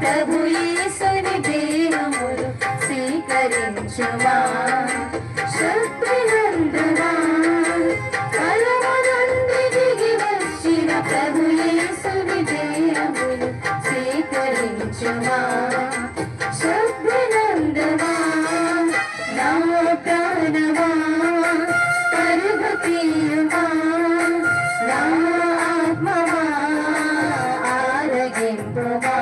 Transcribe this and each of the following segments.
ప్రభు యేసుని దేహములు స్వీకరించుమా శక్తినందుమా పరమనంది దిగి వచ్చిన ప్రభు యేసుని దేహములు స్వీకరించుమా శక్తినందుమా నా ప్రాణమా పరుగు తీయుమా నా ఆత్మమా ఆరగింపుమా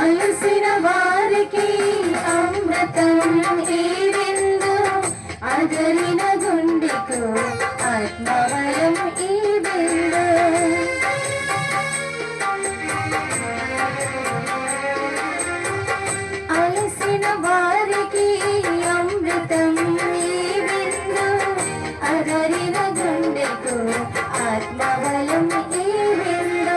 అలసిన వారికి అమృతం ఈ విందు అగలిన గుండెకు ఆత్మవయం ఈ విందు అలసిన వారికి అమృతం ఈ విందు అగలిన గుండెకు ఆత్మవయం ఈ విందు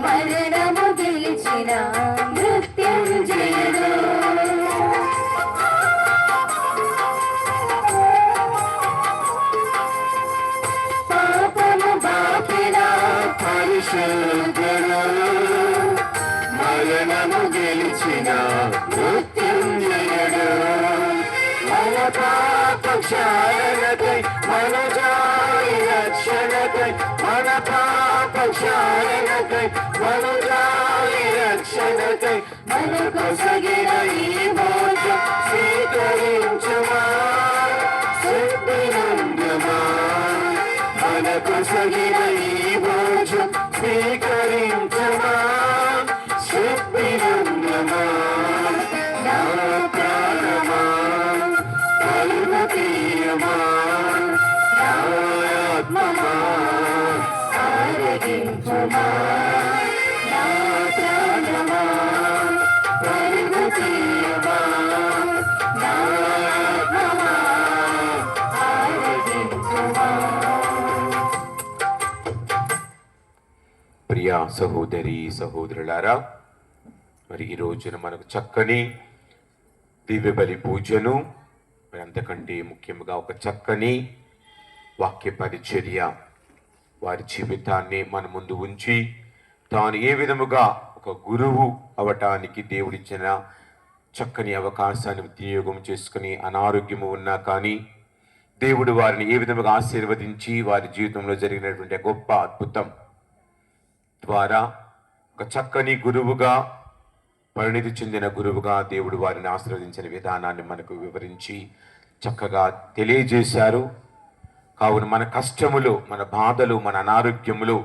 మరణము గెలిచిన మృత్యుంజయుడు పాపము బాపిన పరిశుద్ధుడు మరణము గెలిచిన మృత్యుంజయుడు మన పాప క్షాళనకై మన జాలి రక్షణకై మన పాప క్షాళనకై మన జాలి రక్షణకై మన కొసగిన ఈ భోజం స్వీకరించుమా శక్తినందుమా మన కొసగిన ఈ భోజం స్వీకరించుమా శక్తినందుమా నా ప్రాణమా పరుమతీయమా నా ఆత్మమా ఆరగించుమా నా ప్రాణమా పరుమతీయమా నా ఆత్మమా ఆరగించుమా. ప్రియ సహోదరి సహోదరులారా, మరి ఈ రోజున మనకు చక్కని దివ్య బలి పూజను, మరి అంతకంటే ముఖ్యంగా ఒక చక్కని వాక్య పరిచర్య, వారి జీవితాన్ని మన ముందు ఉంచి తాను ఏ విధముగా ఒక గురువు అవటానికి దేవుడిచ్చిన చక్కని అవకాశాన్ని వినియోగం చేసుకుని అనారోగ్యము ఉన్నా కానీ దేవుడు వారిని ఏ విధముగా ఆశీర్వదించి వారి జీవితంలో జరిగినటువంటి గొప్ప అద్భుతం ద్వారా ఒక చక్కని గురువుగా, పరిణితి చెందిన గురువుగా దేవుడు వారిని ఆశీర్వదించిన విధానాన్ని మనకు వివరించి చక్కగా తెలియజేశారు. కావున మన కష్టములు, మన బాధలు, మన అనారోగ్యములు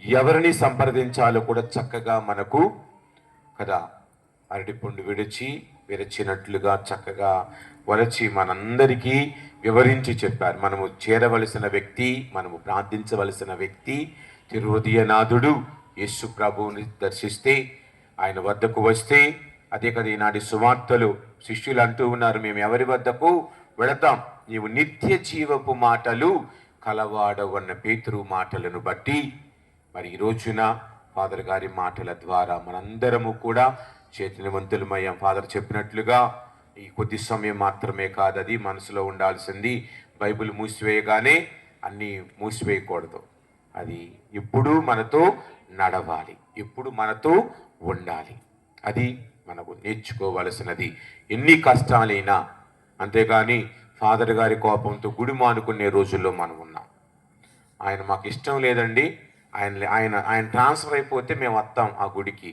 ఎవరిని సంప్రదించాలో కూడా చక్కగా మనకు కదా అరటిపండు విరచినట్లుగా చక్కగా వలచి మనందరికీ వివరించి చెప్పారు. మనము చేరవలసిన వ్యక్తి, మనము ప్రార్థించవలసిన వ్యక్తి తిరుహృదయనాథుడు యేసు ప్రభువుని దర్శిస్తే, ఆయన వద్దకు వస్తే, అదే కదా ఈనాటి సువార్తలు శిష్యులు అంటూ ఉన్నారు, మేము ఎవరి వద్దకు వెళతాం, నీవు నిత్య జీవపు మాటలు కలవాడవన్న పేతురు మాటలను బట్టి మరి ఈ రోజున ఫాదర్ గారి మాటల ద్వారా మనందరము కూడా చైతన్యవంతులమయ్యాం. ఫాదర్ చెప్పినట్లుగా ఈ కొద్ది సమయం మాత్రమే కాదు, అది మనసులో ఉండాల్సింది. బైబిల్ మూసివేయగానే అన్నీ మూసివేయకూడదు. అది ఎప్పుడు మనతో నడవాలి, ఎప్పుడు మనతో ఉండాలి. అది మనకు నేర్చుకోవలసినది. ఎన్ని కష్టాలైనా, అంతేగాని ఫాదర్ గారి కోపంతో గుడి మానుకునే రోజుల్లో మనం ఉన్నాం. ఆయన మాకు ఇష్టం లేదండి, ఆయన ఆయన ఆయన ట్రాన్స్ఫర్ అయిపోతే మేము వస్తాం ఆ గుడికి.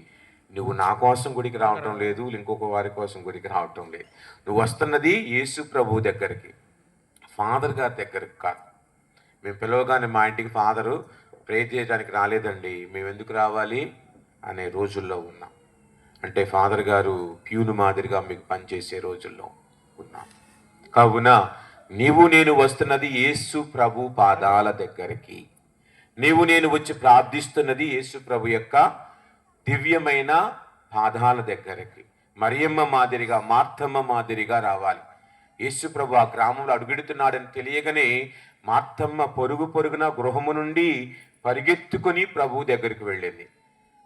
నువ్వు నా కోసం గుడికి రావటం లేదు, ఇంకొక వారి కోసం గుడికి రావటం లేదు. నువ్వు వస్తున్నది యేసు ప్రభు దగ్గరికి, ఫాదర్ గారి దగ్గరికి కాదు. మేము పిలవగానే మా ఇంటికి ఫాదరు ప్రే చేయడానికి రాలేదండి, మేము ఎందుకు రావాలి అనే రోజుల్లో ఉన్నాం. అంటే ఫాదర్ గారు ప్యూను మాదిరిగా మీకు పనిచేసే రోజుల్లో ఉన్నాం. కావున నీవు నేను వస్తున్నది యేసు ప్రభు పాదాల దగ్గరికి, నీవు నేను వచ్చి ప్రార్థిస్తున్నది యేసు ప్రభు యొక్క దివ్యమైన పాదాల దగ్గరికి. మరియమ్మ మాదిరిగా, మార్తమ్మ మాదిరిగా రావాలి. యేసు ప్రభు ఆ గ్రామంలో అడుగెడుతున్నాడని తెలియగానే మార్తమ్మ పొరుగున గృహము నుండి పరిగెత్తుకొని ప్రభు దగ్గరికి వెళ్ళింది.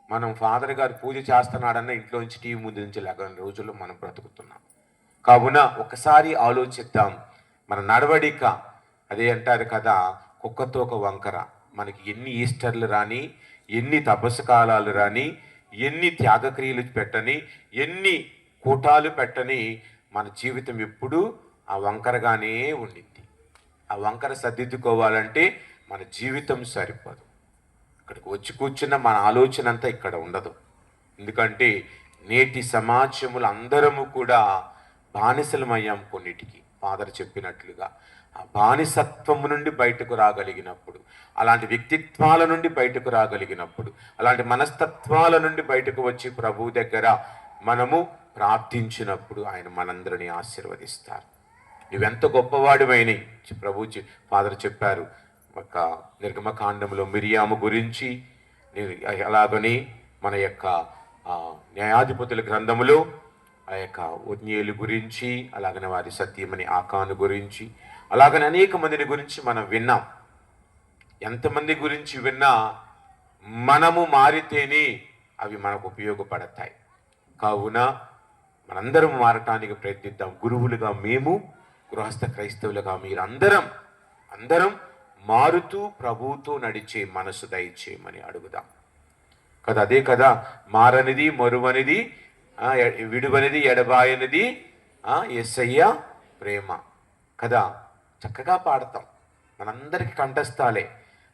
మనం ఫాదర్ గారు పూజ చేస్తున్నాడన్న ఇంట్లోంచి టీవీ ముందు నుంచి లేకని రోజుల్లో మనం బ్రతుకుతున్నాం. కావున ఒకసారి ఆలోచిద్దాం. మన నడవడిక, అదే అంటారు కదా, కుక్కతోక వంకర. మనకి ఎన్ని ఈస్టర్లు రాని, ఎన్ని తపస్సు కాలాలు రాని, ఎన్ని త్యాగక్రియలు పెట్టని, ఎన్ని కూటాలు పెట్టని, మన జీవితం ఎప్పుడూ ఆ వంకరగానే ఉండింది. ఆ వంకర సర్దిద్దుకోవాలంటే మన జీవితం సరిపోదు. ఇక్కడికి వచ్చి కూర్చున్న మన ఆలోచన అంతా ఇక్కడ ఉండదు. ఎందుకంటే నేటి సమాజములు అందరము కూడా బానిసలమయ్యాం కొన్నిటికి. ఫాదర్ చెప్పినట్లుగా ఆ బానిసత్వము నుండి బయటకు రాగలిగినప్పుడు, అలాంటి వ్యక్తిత్వాల నుండి బయటకు రాగలిగినప్పుడు, అలాంటి మనస్తత్వాల నుండి బయటకు వచ్చి ప్రభు దగ్గర మనము ప్రార్థించినప్పుడు ఆయన మనందరినీ ఆశీర్వదిస్తారు. నువ్వెంత గొప్పవాడివైనా, ప్రభు ఫాదర్ చెప్పారు ఒక నిర్గమకాండంలో మిరియాము గురించి, అలాగని మన యొక్క న్యాయాధిపతుల గ్రంథములో ఆ యొక్క ఒత్నీయేలు గురించి, అలాగనే వారి సత్యమని ఆకాను గురించి, అలాగని అనేక మందిని గురించి మనం విన్నాం. ఎంతమంది గురించి విన్నా మనము మారితేనే అవి మనకు ఉపయోగపడతాయి. కావున మనందరం మారటానికి ప్రయత్నిద్దాం. గురువులుగా మేము, గృహస్థ క్రైస్తవులుగా మీరు అందరం మారుతూ ప్రభువుతో నడిచే మనసు దయచేయమని అడుగుదాం కదా. అదే కదా, మారనిది, మరువనిది, విడువనిది, ఎడబాయనిది యేసయ్య ప్రేమ కదా. చక్కగా పాడతాం, మనందరికీ కంఠస్థాలే.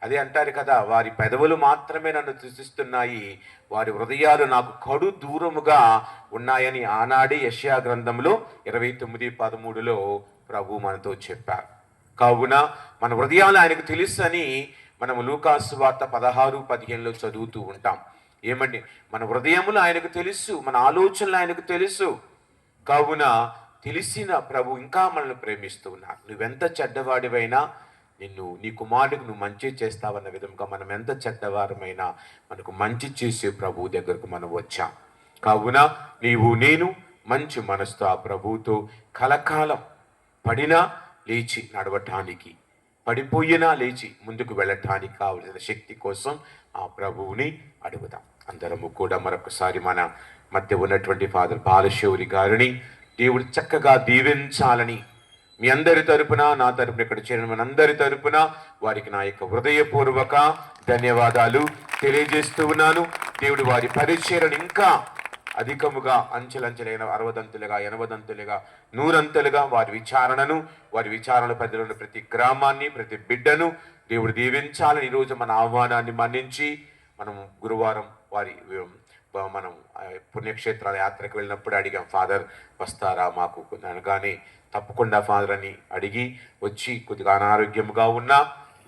అదే అంటారు కదా, వారి పెదవులు మాత్రమే నన్ను స్తుతిస్తున్నాయి, వారి హృదయాలు నాకు కడు దూరముగా ఉన్నాయని ఆనాడే యెషయా గ్రంథంలో 29:13లో ప్రభు మనతో చెప్పారు. కావున మన హృదయాలు ఆయనకు తెలుసు అని మనము లూకాసు వార్త 16:15లో చదువుతూ ఉంటాం. ఏమండి, మన హృదయములు ఆయనకు తెలుసు, మన ఆలోచనలు ఆయనకు తెలుసు. కావున తెలిసిన ప్రభు ఇంకా మనల్ని ప్రేమిస్తూ ఉన్నారు. నువ్వెంత చెడ్డవాడివైనా నీ కుమారుడికి నువ్వు మంచి చేస్తావన్న విధంగా మనం ఎంత చెడ్డవారమైనా మనకు మంచి చేసే ప్రభు దగ్గరకు మనం వచ్చాం. కావున నీవు నేను మంచి మనసుతో ఆ ప్రభువుతో కలకాలం పడినా లేచి నడవటానికి, పడిపోయినా లేచి ముందుకు వెళ్ళటానికి కావలసిన శక్తి కోసం ఆ ప్రభువుని అడుగుదాం. అందరము కూడా మరొకసారి మన మధ్య ఉన్నటువంటి ఫాదర్ బాలశౌరి గారిని దేవుడు చక్కగా దీవించాలని మీ అందరి తరపున, నా తరపున, ఇక్కడ చేరిన మనందరి తరపున వారికి నా యొక్క హృదయపూర్వక ధన్యవాదాలు తెలియజేస్తూ ఉన్నాను. దేవుడు వారి పరిచర్యను ఇంకా అధికముగా అంచెలంచెలైన 60దంతులుగా, 80దంతులుగా, 100అంతులుగా వారి విచారణ పరిధిలో ప్రతి గ్రామాన్ని, ప్రతి బిడ్డను దేవుడు దీవించాలని ఈరోజు మన ఆహ్వానాన్ని మన్నించి మనం గురువారం మనం పుణ్యక్షేత్రాల యాత్రకు వెళ్ళినప్పుడు అడిగాం, ఫాదర్ వస్తారా మాకు అనగానే తప్పకుండా ఫాదర్ అని అడిగి వచ్చి కొద్దిగా అనారోగ్యంగా ఉన్నా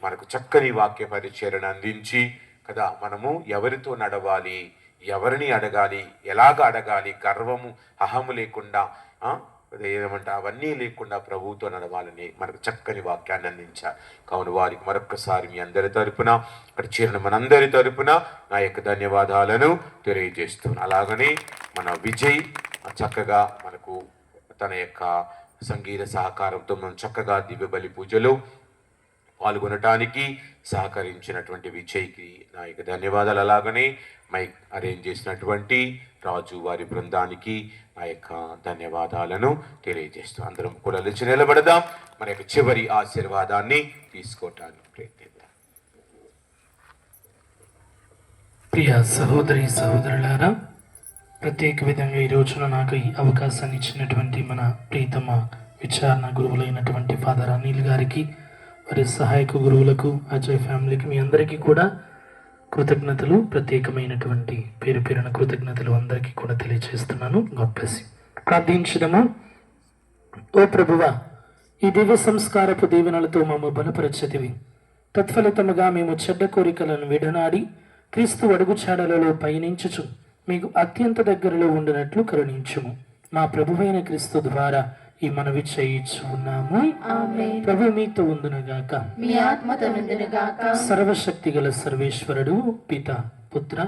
మనకు చక్కని వాక్య పరిచర్యను అందించి కదా మనము ఎవరితో నడవాలి, ఎవరిని అడగాలి, ఎలాగ అడగాలి, గర్వము అహము లేకుండా ఏమంటే అవన్నీ లేకుండా ప్రభువుతో నడవాలని మనకు చక్కని వాక్యాన్ని అందించారు. కావున వారికి మరొక్కసారి మీ అందరి తరపున, అక్కడ చేరిన మనందరి తరపున నా యొక్క ధన్యవాదాలను తెలియజేస్తున్నాను. అలాగనే మన విజయ్ చక్కగా మనకు తన యొక్క సంగీత సహకారంతో మనం చక్కగా దివ్య బలి పూజలో పాల్గొనటానికి సహకరించినటువంటి విజయ్కి నా యొక్క ధన్యవాదాలు. అలాగనే మైక్ అరేంజ్ చేసినటువంటి రాజు వారి బృందానికి నా యొక్క ధన్యవాదాలను తెలియజేస్తూ అందరం కూడా లేచి నిలబడదాం. మన యొక్క చివరి ఆశీర్వాదాన్ని తీసుకోవటానికి ప్రయత్నిద్దాం. ప్రియ సహోదరి సహోదరులారా, ప్రత్యేక విధంగా ఈ రోజున నాకు ఈ అవకాశాన్ని ఇచ్చినటువంటి మన ప్రీతమ విచారణ గురువులైనటువంటి ఫాదర్ అనిల్ గారికి, వారి సహాయక గురువులకు, అజయ్ ఫ్యామిలీకి, మీ అందరికీ కూడా కృతజ్ఞతలు, ప్రత్యేకమైనటువంటి పేరు పేరున కృతజ్ఞతలు అందరికీ కూడా తెలియజేస్తున్నాను. God bless you. ప్రార్థించుదామా. ఓ ప్రభువా, ఈ దివ్య సంస్కారపు దీవెనలతో మమ్మ బలపరచతివి. తత్ఫలితముగా మేము చెడ్డ కోరికలను విడనాడి క్రీస్తు అడుగుచాడలలో పయనించుచు మీకు అత్యంత దగ్గరలో ఉండినట్లు కరుణించుము. మా ప్రభువైన క్రీస్తు ద్వారా ఈ మనవి చేయించున్నాము. ప్రభు మీతో ఉండునుగాక. మీ ఆత్మతో ఉండునుగాక. సర్వశక్తి గల సర్వేశ్వరుడు పిత పుత్ర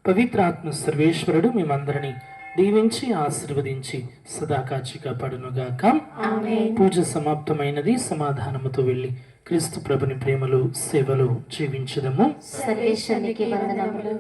పవిత్రాత్మ సర్వేశ్వరుడు మేమందరినీ దీవించి ఆశీర్వదించి సదా కాచి కాపాడునుగాక. పూజ సమాప్తమైనది. సమాధానముతో వెళ్ళి క్రీస్తు ప్రభుని ప్రేమలో సేవలో జీవించదము. సర్వేశ్వరునికి వందనములు.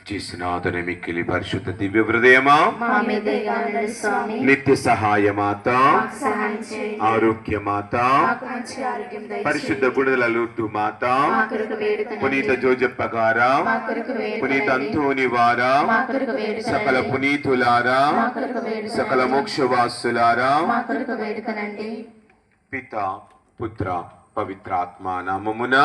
చేసినాథుని మిక్కిలి పరిశుద్ధ దివ్య హృదయమా, నిత్య సహాయమాత, ఆరోగ్యమాత, పరిశుద్ధ బుడదల లూర్దు మాత, పునీత జోజప్ప గారా, పునీత అంతోని వారా, సకల పునీతులారా, సకల మోక్షవాసులారా, పిత పుత్ర పవిత్రాత్మ నామమున